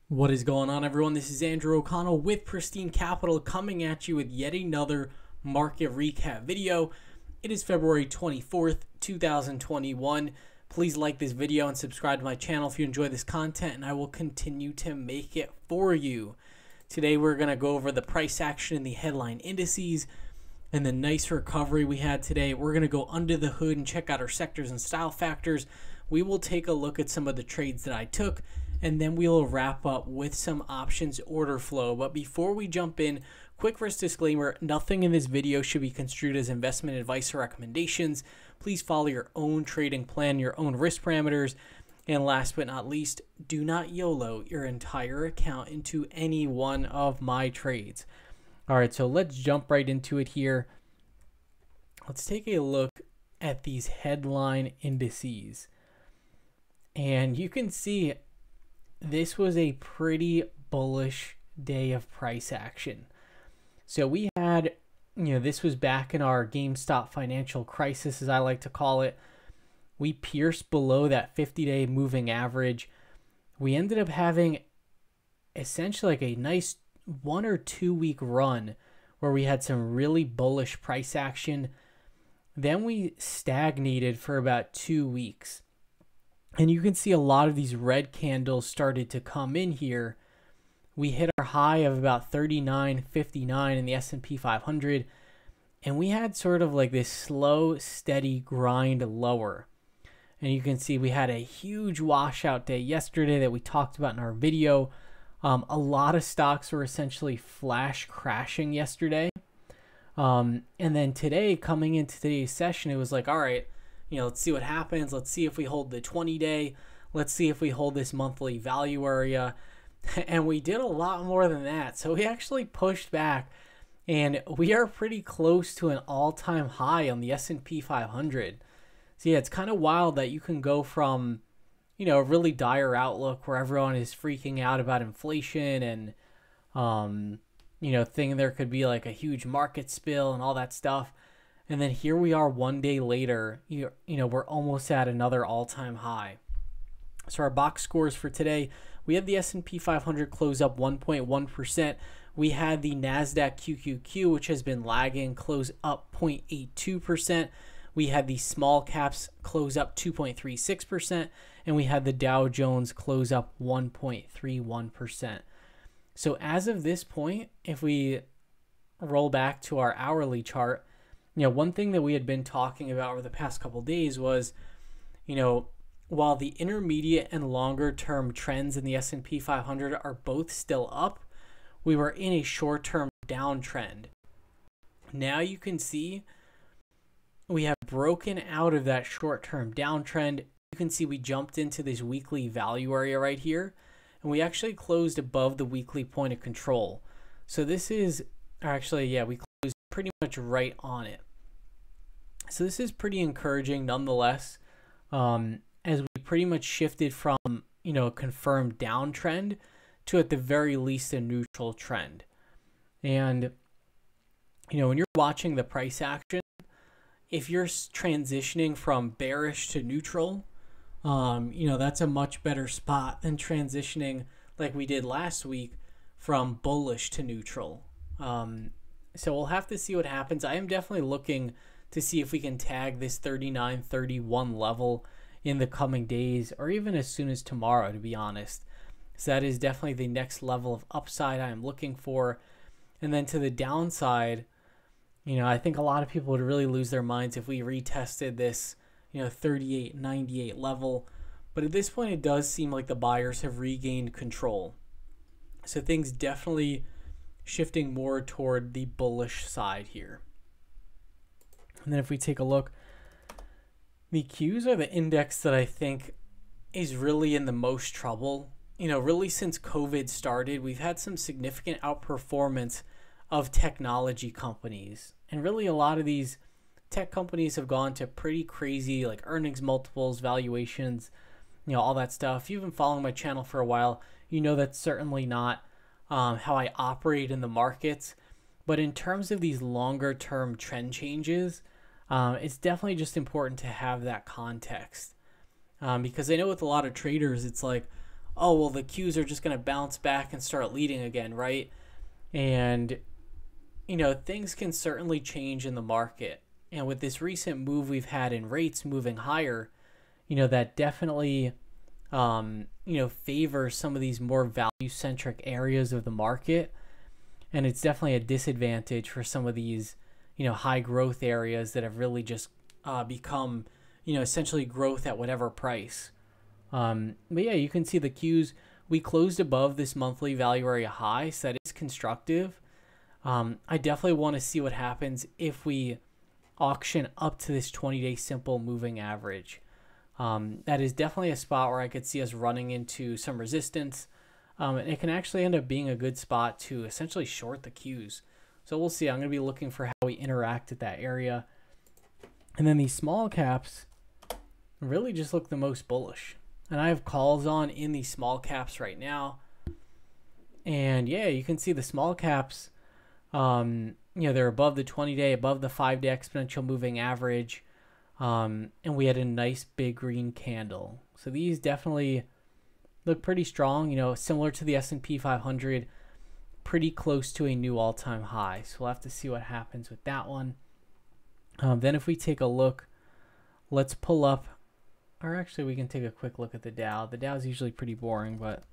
What is going on, everyone? This is Andrew O'Connell with Pristine Capital coming at you with yet another market recap video. It is February 24th, 2021. Please like this video and subscribe to my channel if you enjoy this content, and I will continue to make it for you. Today we're going to go over the price action in the headline indices and the nice recovery we had today. We're going to go under the hood and check out our sectors and style factors. We will take a look at some of the trades that I took, and then we'll wrap up with some options order flow. But before we jump in, quick first disclaimer, nothing in this video should be construed as investment advice or recommendations. Please follow your own trading plan, your own risk parameters, and last but not least, do not YOLO your entire account into any one of my trades. All right, so let's jump right into it here. Let's take a look at these headline indices. And you can see this was a pretty bullish day of price action. So we had, this was back in our GameStop financial crisis, as I like to call it. We pierced below that 50-day moving average. We ended up having essentially like a nice 1 or 2 week run where we had some really bullish price action. Then we stagnated for about 2 weeks. And you can see a lot of these red candles started to come in here. We hit our high of about 39.59 in the S&P 500. And we had sort of like this slow, steady grind lower. And you can see we had a huge washout day yesterday that we talked about in our video. A lot of stocks were essentially flash crashing yesterday. And then today, coming into today's session, it was like, all right, let's see what happens. Let's see if we hold the 20-day. Let's see if we hold this monthly value area. And we did a lot more than that. So we actually pushed back, and we are pretty close to an all-time high on the S&P 500. So yeah, it's kind of wild that you can go from, a really dire outlook where everyone is freaking out about inflation and, thinking there could be like a huge market spill and all that stuff. And then here we are 1 day later, we're almost at another all-time high. So our box scores for today, we had the S&P 500 close up 1.1%. We had the NASDAQ QQQ, which has been lagging, close up 0.82%. We had the small caps close up 2.36%. And we had the Dow Jones close up 1.31%. So as of this point, if we roll back to our hourly chart, one thing that we had been talking about over the past couple of days was, while the intermediate and longer term trends in the S&P 500 are both still up, we were in a short-term downtrend. Now you can see we have broken out of that short-term downtrend. You can see we jumped into this weekly value area right here, and we actually closed above the weekly point of control. So this is actually, we closed pretty much right on it. So this is pretty encouraging nonetheless, as we pretty much shifted from, a confirmed downtrend to at the very least a neutral trend. And, when you're watching the price action, if you're transitioning from bearish to neutral, that's a much better spot than transitioning like we did last week from bullish to neutral. So we'll have to see what happens. I am definitely looking to see if we can tag this 39.31 level in the coming days, or even as soon as tomorrow, to be honest. So that is definitely the next level of upside I am looking for. And then to the downside, I think a lot of people would really lose their minds if we retested this, 38.98 level. But at this point, it does seem like the buyers have regained control. So things definitely shifting more toward the bullish side here. And then if we take a look, the Qs are the index that I think is really in the most trouble. Really since COVID started, we've had some significant outperformance of technology companies. And really a lot of these tech companies have gone to pretty crazy like earnings multiples, valuations, all that stuff. If you've been following my channel for a while, that's certainly not how I operate in the markets. But in terms of these longer term trend changes, it's definitely just important to have that context. Because I know with a lot of traders, it's like, oh, well, the Qs are just going to bounce back and start leading again, right? And, things can certainly change in the market. And with this recent move we've had in rates moving higher, that definitely, favors some of these more value-centric areas of the market. And it's definitely a disadvantage for some of these, high growth areas that have really just become, essentially growth at whatever price. But yeah, you can see the Qs. We closed above this monthly value area high, so that is constructive. I definitely want to see what happens if we auction up to this 20-day simple moving average. That is definitely a spot where I could see us running into some resistance. And it can actually end up being a good spot to essentially short the Qs. So we'll see. I'm going to be looking for how we interact at that area. And then these small caps really just look the most bullish. And I have calls on in these small caps right now. And yeah, you can see the small caps, they're above the 20-day, above the 5-day exponential moving average. And we had a nice big green candle. So these definitely look pretty strong, similar to the S&P 500, pretty close to a new all-time high. So we'll have to see what happens with that one. Then if we take a look, let's pull up, or actually we can take a quick look at the Dow. The Dow is usually pretty boring, but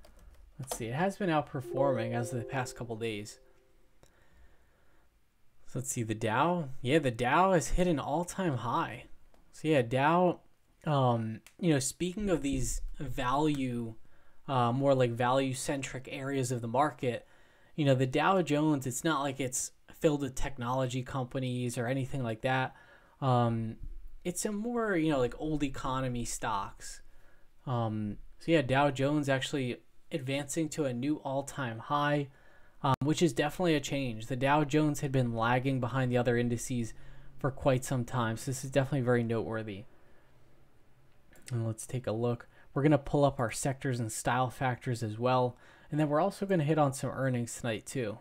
let's see. It has been outperforming as of the past couple days. So let's see the Dow. Yeah, the Dow has hit an all-time high. So yeah, Dow, speaking of these value, more like value-centric areas of the market, the Dow Jones, it's not like it's filled with technology companies or anything like that. It's a more, like old economy stocks. So yeah, Dow Jones actually advancing to a new all-time high, which is definitely a change. The Dow Jones had been lagging behind the other indices for quite some time. So this is definitely very noteworthy. And let's take a look. We're going to pull up our sectors and style factors as well. And then we're also going to hit on some earnings tonight too.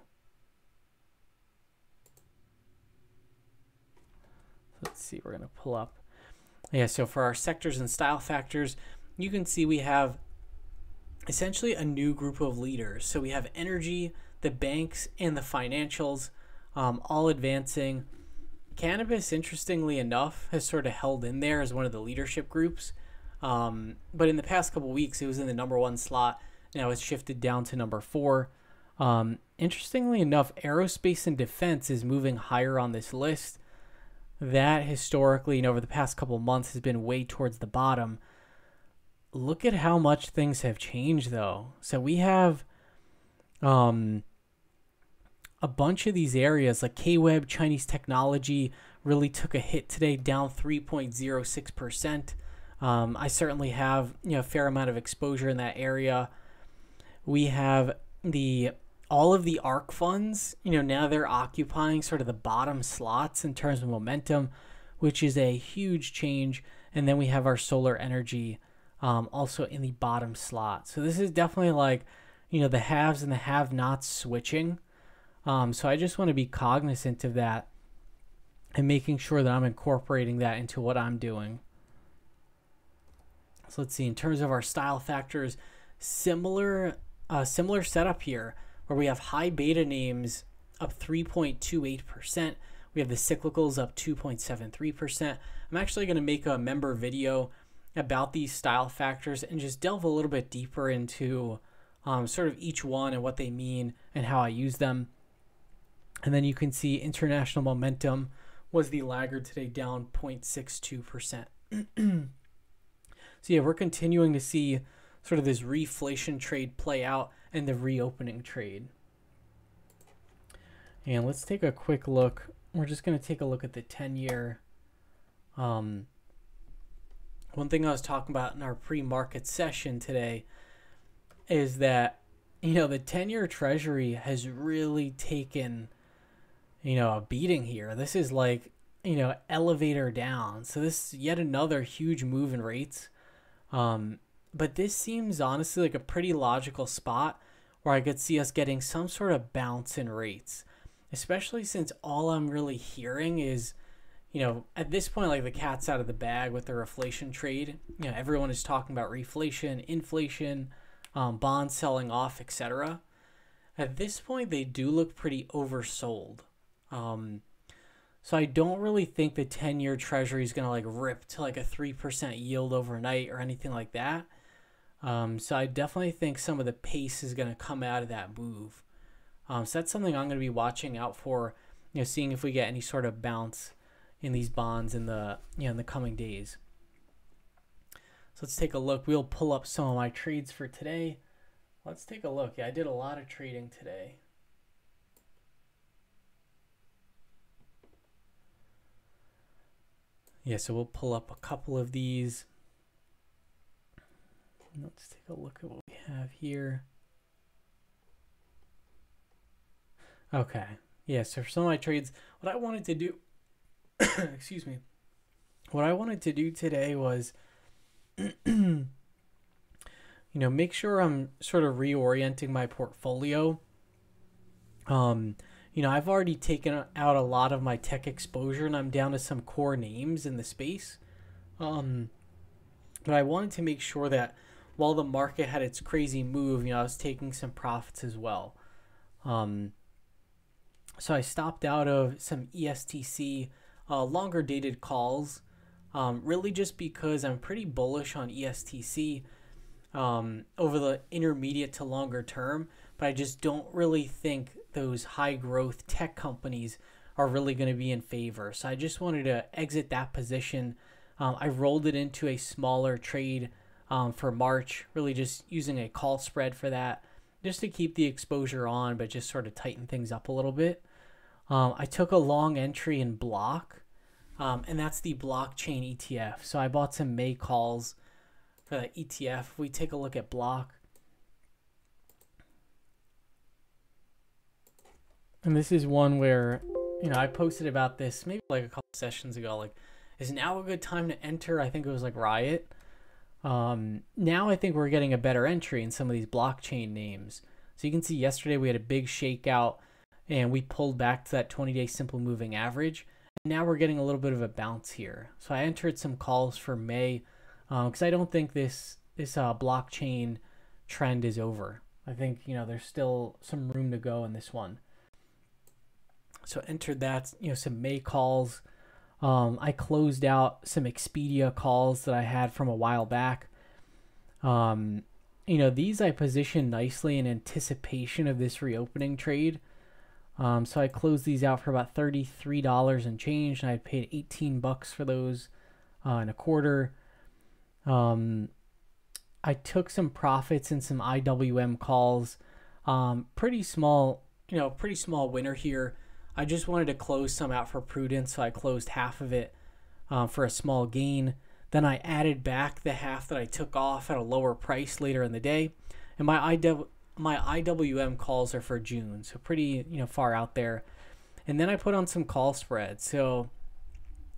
Let's see, we're going to pull up. Yeah, so for our sectors and style factors, you can see we have essentially a new group of leaders. So we have energy, the banks, and the financials all advancing. Cannabis, interestingly enough, has sort of held in there as one of the leadership groups. But in the past couple weeks, it was in the #1 slot. Now it's shifted down to #4. Interestingly enough, aerospace and defense is moving higher on this list. That historically, over the past couple months, has been way towards the bottom. Look at how much things have changed, though. So we have a bunch of these areas, like K-Web, Chinese technology, really took a hit today, down 3.06%. I certainly have a fair amount of exposure in that area. We have all of the ARK funds, now they're occupying sort of the bottom slots in terms of momentum, which is a huge change. And then we have our solar energy also in the bottom slot. So this is definitely like, the haves and the have-nots switching. So I just want to be cognizant of that and making sure that I'm incorporating that into what I'm doing. So let's see, in terms of our style factors, similar setup here, where we have high beta names up 3.28%. We have the cyclicals up 2.73%. I'm actually going to make a member video about these style factors and just delve a little bit deeper into sort of each one and what they mean and how I use them. And then you can see international momentum was the laggard today, down 0.62%. So yeah, we're continuing to see sort of this reflation trade play out and the reopening trade. And let's take a quick look. We're just going to take a look at the 10-year. One thing I was talking about in our pre-market session today is that, the 10-year treasury has really taken, a beating here. This is like, elevator down. So this is yet another huge move in rates. But this seems honestly like a pretty logical spot where I could see us getting some sort of bounce in rates, especially since all I'm really hearing is, at this point, like the cat's out of the bag with the reflation trade. Everyone is talking about reflation, inflation. bonds selling off, etc. At this point, they do look pretty oversold. So I don't really think the 10-year treasury is going to like rip to like a 3% yield overnight or anything like that. So I definitely think some of the pace is going to come out of that move. So that's something I'm going to be watching out for, seeing if we get any sort of bounce in these bonds in the in the coming days. So let's take a look. We'll pull up some of my trades for today. Let's take a look. Yeah, I did a lot of trading today. Yeah, so we'll pull up a couple of these. Let's take a look at what we have here. Okay. Yeah, so for some of my trades, what I wanted to do, excuse me, what I wanted to do today was, make sure I'm sort of reorienting my portfolio. I've already taken out a lot of my tech exposure and I'm down to some core names in the space. But I wanted to make sure that while the market had its crazy move, I was taking some profits as well. So I stopped out of some ESTC longer dated calls, really just because I'm pretty bullish on ESTC over the intermediate to longer term, but I just don't really think those high growth tech companies are really going to be in favor. So I just wanted to exit that position. I rolled it into a smaller trade for March, really just using a call spread for that, just to keep the exposure on, but just sort of tighten things up a little bit. I took a long entry in Block, and that's the blockchain ETF. So I bought some May calls for that ETF. If we take a look at Block, and this is one where, I posted about this maybe like a couple sessions ago, like, is now a good time to enter? I think it was like Riot. Now I think we're getting a better entry in some of these blockchain names. So you can see yesterday we had a big shakeout and we pulled back to that 20-day simple moving average. And now we're getting a little bit of a bounce here. So I entered some calls for May because I don't think this blockchain trend is over. I think, there's still some room to go in this one. So entered that, some May calls. I closed out some Expedia calls that I had from a while back. These I positioned nicely in anticipation of this reopening trade. So I closed these out for about $33 and change, and I paid $18 for those in a quarter. I took some profits in some IWM calls. Pretty small winner here. I just wanted to close some out for prudence, so I closed half of it for a small gain. Then I added back the half that I took off at a lower price later in the day. And my IWM calls are for June, so pretty far out there. And then I put on some call spreads. So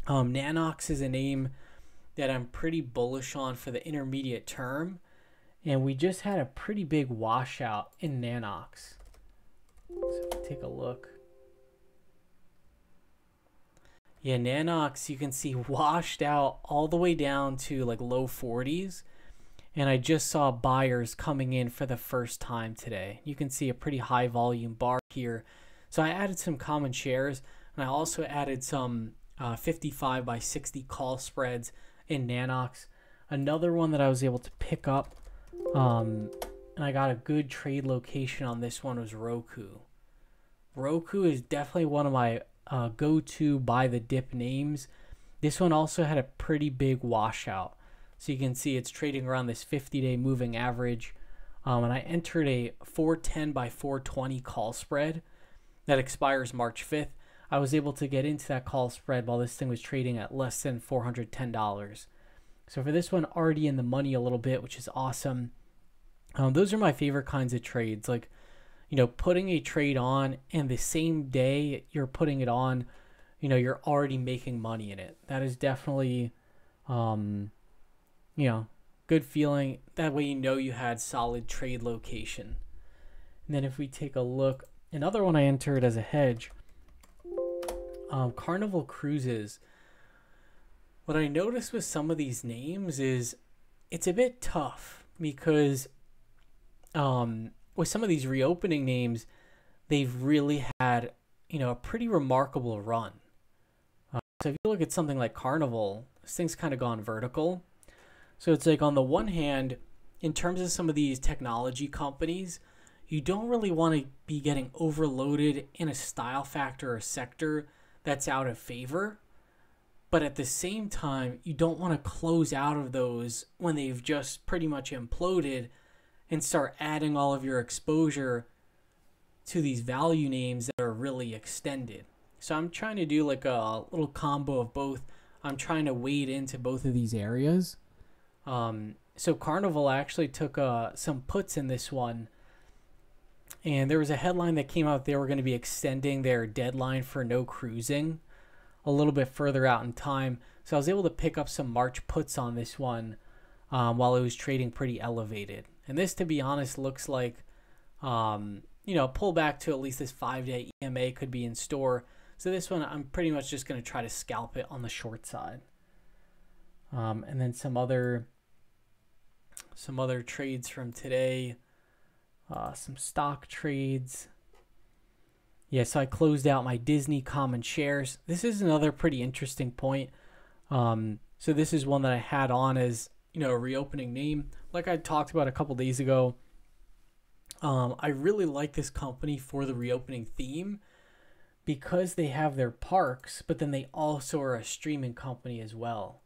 Nanox is a name that I'm pretty bullish on for the intermediate term. And we just had a pretty big washout in Nanox. So if we take a look. Yeah, Nanox, you can see washed out all the way down to like low 40s. And I just saw buyers coming in for the first time today. You can see a pretty high volume bar here. So I added some common shares, and I also added some 55 by 60 call spreads in Nanox. Another one that I was able to pick up, and I got a good trade location on this one, was Roku. Roku is definitely one of my go-to buy the dip names. This one also had a pretty big washout. So you can see it's trading around this 50-day moving average. And I entered a 410 by 420 call spread that expires March 5th. I was able to get into that call spread while this thing was trading at less than $410. So for this one, already in the money a little bit, which is awesome. Those are my favorite kinds of trades. Like, putting a trade on and the same day you're putting it on, you're already making money in it. That is definitely, good feeling. That way you had solid trade location. And then if we take a look, another one I entered as a hedge, Carnival Cruises. What I noticed with some of these names is it's a bit tough because with some of these reopening names, they've really had, a pretty remarkable run. So if you look at something like Carnival, this thing's kind of gone vertical. So it's like on the one hand, in terms of some of these technology companies, you don't really want to be getting overloaded in a style factor or sector that's out of favor. But at the same time, you don't want to close out of those when they've just pretty much imploded and start adding all of your exposure to these value names that are really extended. So I'm trying to do like a little combo of both. I'm trying to wade into both of these areas. So Carnival actually took some puts in this one. And there was a headline that came out they were going to be extending their deadline for no cruising a little bit further out in time. So I was able to pick up some March puts on this one while it was trading pretty elevated. And this, to be honest, looks like, pull back to at least this 5-day EMA could be in store. So this one, I'm pretty much just going to try to scalp it on the short side. And then some other trades from today. Some stock trades. Yeah, so I closed out my Disney common shares. This is another pretty interesting point. So this is one that I had on as, a reopening name. Like I talked about a couple days ago, I really like this company for the reopening theme because they have their parks, but then they also are a streaming company as well.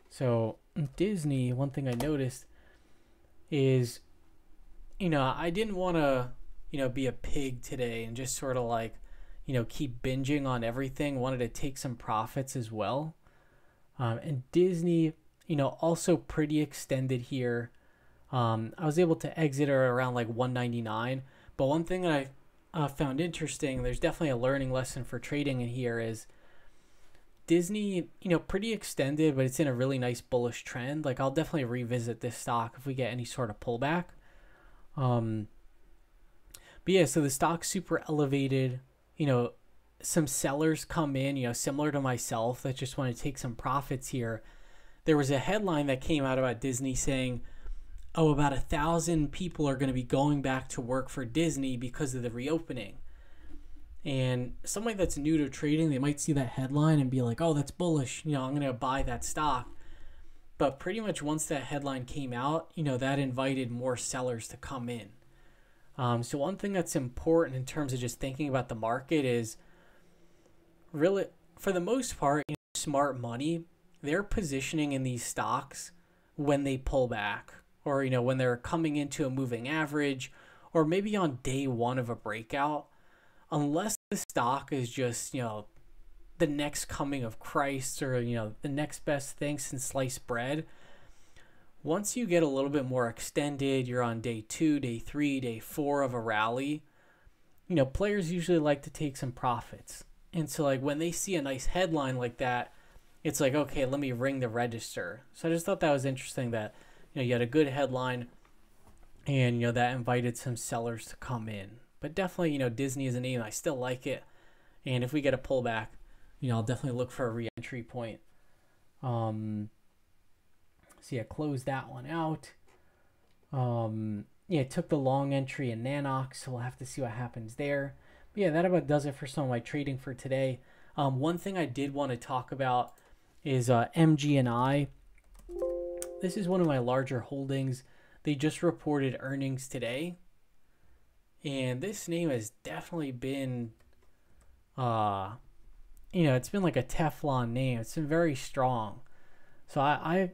So Disney, one thing I noticed is, I didn't want to, be a pig today and just sort of like, keep binging on everything. Wanted to take some profits as well. And Disney, also pretty extended here. I was able to exit around like 199. But one thing that I found interesting, there's definitely a learning lesson for trading in here, is Disney, pretty extended, but it's in a really nice bullish trend. Like I'll definitely revisit this stock if we get any sort of pullback. But yeah, so the stock's super elevated. Some sellers come in, similar to myself, that just want to take some profits here. There was a headline that came out about Disney saying, about 1,000 people are going to be going back to work for Disney because of the reopening. And somebody that's new to trading, they might see that headline and be like, oh, that's bullish. I'm going to buy that stock. But pretty much once that headline came out, that invited more sellers to come in. So one thing that's important in terms of just thinking about the market is really, for the most part, smart money, they're positioning in these stocks when they pull back, or, when they're coming into a moving average, or maybe on day one of a breakout, unless the stock is just, the next coming of Christ, or, the next best thing since sliced bread. Once you get a little bit more extended, you're on day 2, day 3, day 4 of a rally, players usually like to take some profits. And so like when they see a nice headline like that, it's like, okay, let me ring the register. So I just thought that was interesting that, you had a good headline and, that invited some sellers to come in. But definitely, Disney is a name. I still like it. And if we get a pullback, I'll definitely look for a re-entry point. So yeah, close that one out. Yeah, took the long entry in Nanox, so we'll have to see what happens there. But yeah, that about does it for some of my trading for today. One thing I did want to talk about is MG&I. This is one of my larger holdings. They just reported earnings today. And this name has definitely been, it's been like a Teflon name. It's been very strong. So I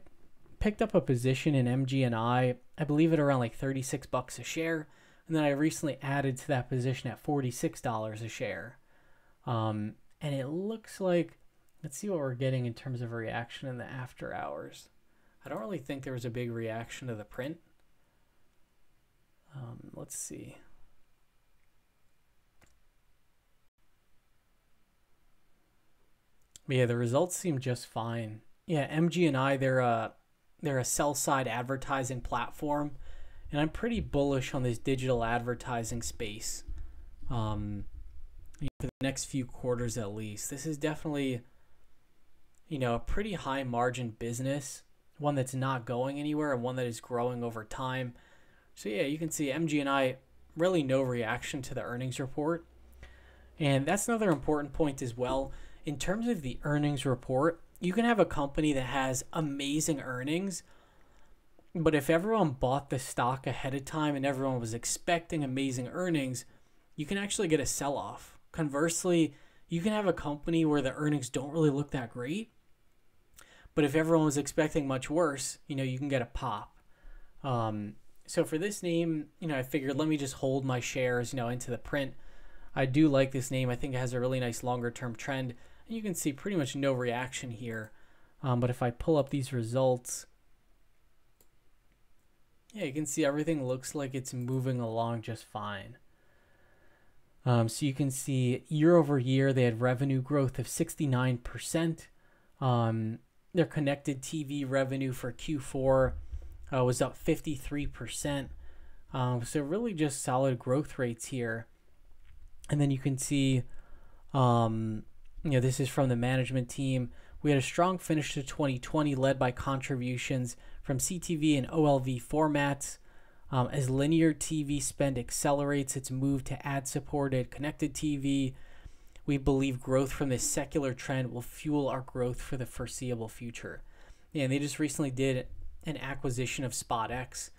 picked up a position in MG&I, I believe at around like $36 a share. And then I recently added to that position at $46 a share. And it looks like, let's see what we're getting in terms of a reaction in the after hours. I don't really think there was a big reaction to the print. Let's see. But yeah, the results seem just fine. Yeah, MG&I, they're a sell-side advertising platform, and I'm pretty bullish on this digital advertising space. For the next few quarters at least. This is definitely, a pretty high margin business, one that's not going anywhere and one that is growing over time. So yeah, you can see MGNI, really no reaction to the earnings report. And that's another important point as well. In terms of the earnings report, you can have a company that has amazing earnings, but if everyone bought the stock ahead of time and everyone was expecting amazing earnings, you can actually get a sell-off. Conversely, you can have a company where the earnings don't really look that great, but if everyone was expecting much worse, you can get a pop. So for this name, I figured let me just hold my shares, into the print. I do like this name. I think it has a really nice longer term trend. And you can see pretty much no reaction here. But if I pull up these results, yeah, you can see everything looks like it's moving along just fine. So you can see year over year, they had revenue growth of 69%. Their connected TV revenue for Q4 was up 53%. So really just solid growth rates here. And then you can see, this is from the management team. We had a strong finish to 2020 led by contributions from CTV and OLV formats. As linear TV spend accelerates its move to ad-supported connected TV, we believe growth from this secular trend will fuel our growth for the foreseeable future. Yeah, and they just recently did an acquisition of SpotX.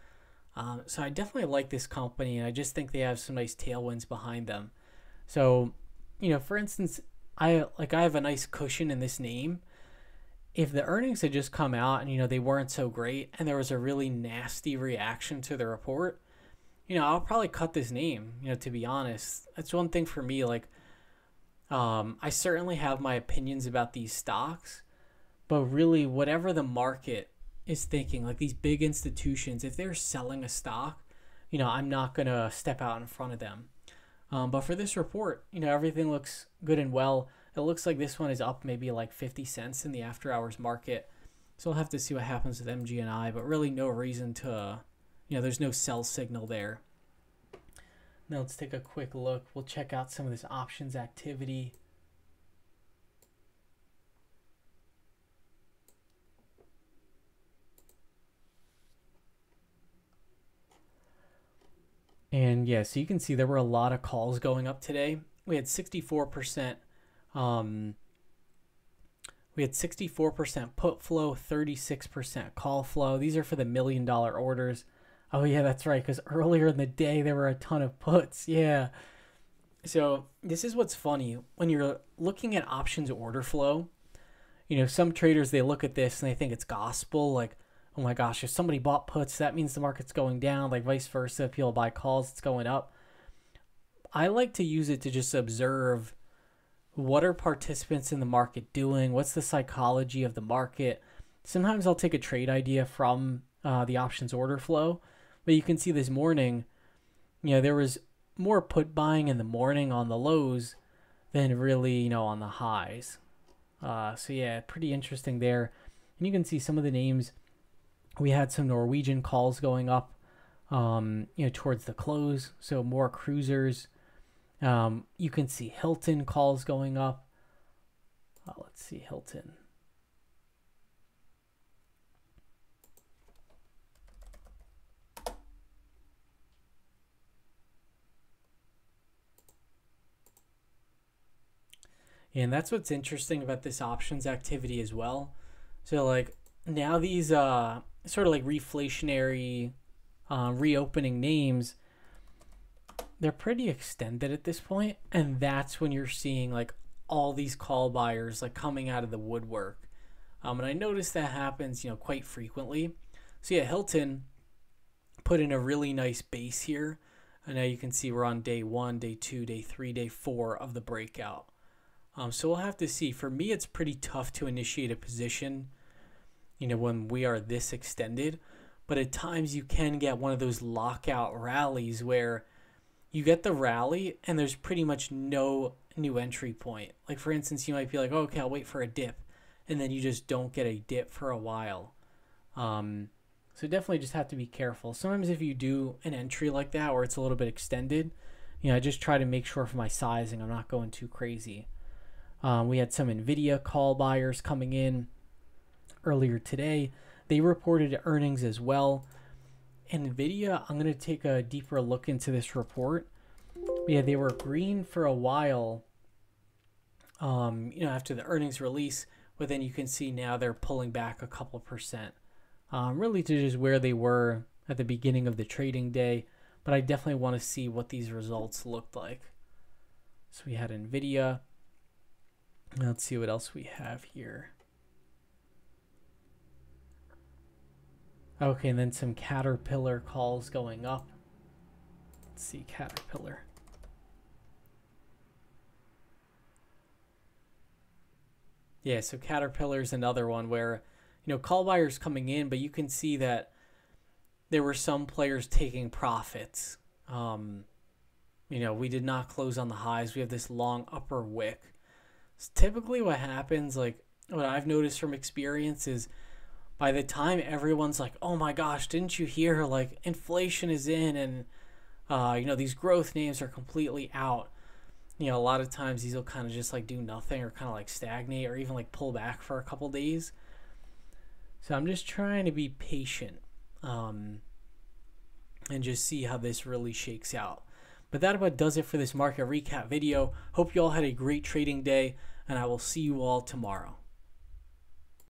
So I definitely like this company, and I just think they have some nice tailwinds behind them. So, for instance, I have a nice cushion in this name. If the earnings had just come out and, they weren't so great and there was a really nasty reaction to the report, I'll probably cut this name, to be honest. That's one thing for me. I certainly have my opinions about these stocks, but really whatever the market is thinking, like these big institutions, if they're selling a stock, I'm not going to step out in front of them. But for this report, everything looks good and well. It looks like this one is up maybe like 50 cents in the after hours market. So we'll have to see what happens with MGNI, but really no reason to, there's no sell signal there. Now let's take a quick look. We'll check out some of this options activity. And yeah, so you can see there were a lot of calls going up today. We had 64%. We had 64% put flow, 36% call flow. These are for the $1 million orders. Oh yeah, that's right, because earlier in the day there were a ton of puts. Yeah. So this is what's funny. When you're looking at options order flow, some traders, they look at this and they think it's gospel. Like, oh my gosh, if somebody bought puts, that means the market's going down. Like vice versa, if people buy calls, it's going up. I like to use it to just observe what are participants in the market doing? What's the psychology of the market? Sometimes I'll take a trade idea from the options order flow, but you can see this morning, there was more put buying in the morning on the lows than really, on the highs. So yeah, pretty interesting there. And you can see some of the names. We had some Norwegian calls going up, towards the close. So more cruisers. You can see Hilton calls going up. Let's see Hilton. And that's what's interesting about this options activity as well. So now these sort of reflationary reopening names, they're pretty extended at this point, and that's when you're seeing all these call buyers coming out of the woodwork. And I noticed that happens quite frequently. So yeah, Hilton put in a really nice base here. And now you can see we're on day 1, day 2, day 3, day 4 of the breakout. So we'll have to see. For me, it's pretty tough to initiate a position when we are this extended, but at times you can get one of those lockout rallies where you get the rally and there's pretty much no new entry point. Like for instance, you might be like, oh, okay, I'll wait for a dip, and then you just don't get a dip for a while. So definitely just have to be careful. Sometimes if you do an entry like that where it's a little bit extended, I just try to make sure for my sizing I'm not going too crazy. We had some NVIDIA call buyers coming in earlier today. They reported earnings as well. Nvidia, I'm going to take a deeper look into this report. Yeah, they were green for a while, after the earnings release, but then you can see now they're pulling back a couple percent, really to just where they were at the beginning of the trading day. But I definitely want to see what these results looked like. So we had Nvidia. Let's see what else we have here. Okay, and then some Caterpillar calls going up. Let's see, Caterpillar. Yeah, so Caterpillar's another one where, call buyers coming in, but you can see that there were some players taking profits. We did not close on the highs. We have this long upper wick. So typically what happens, like what I've noticed from experience, is by the time everyone's like, oh my gosh, didn't you hear, like, inflation is in and, these growth names are completely out. A lot of times these will kind of just like do nothing or kind of like stagnate or even like pull back for a couple days. So I'm just trying to be patient and just see how this really shakes out. But that about does it for this market recap video. Hope you all had a great trading day, and I will see you all tomorrow.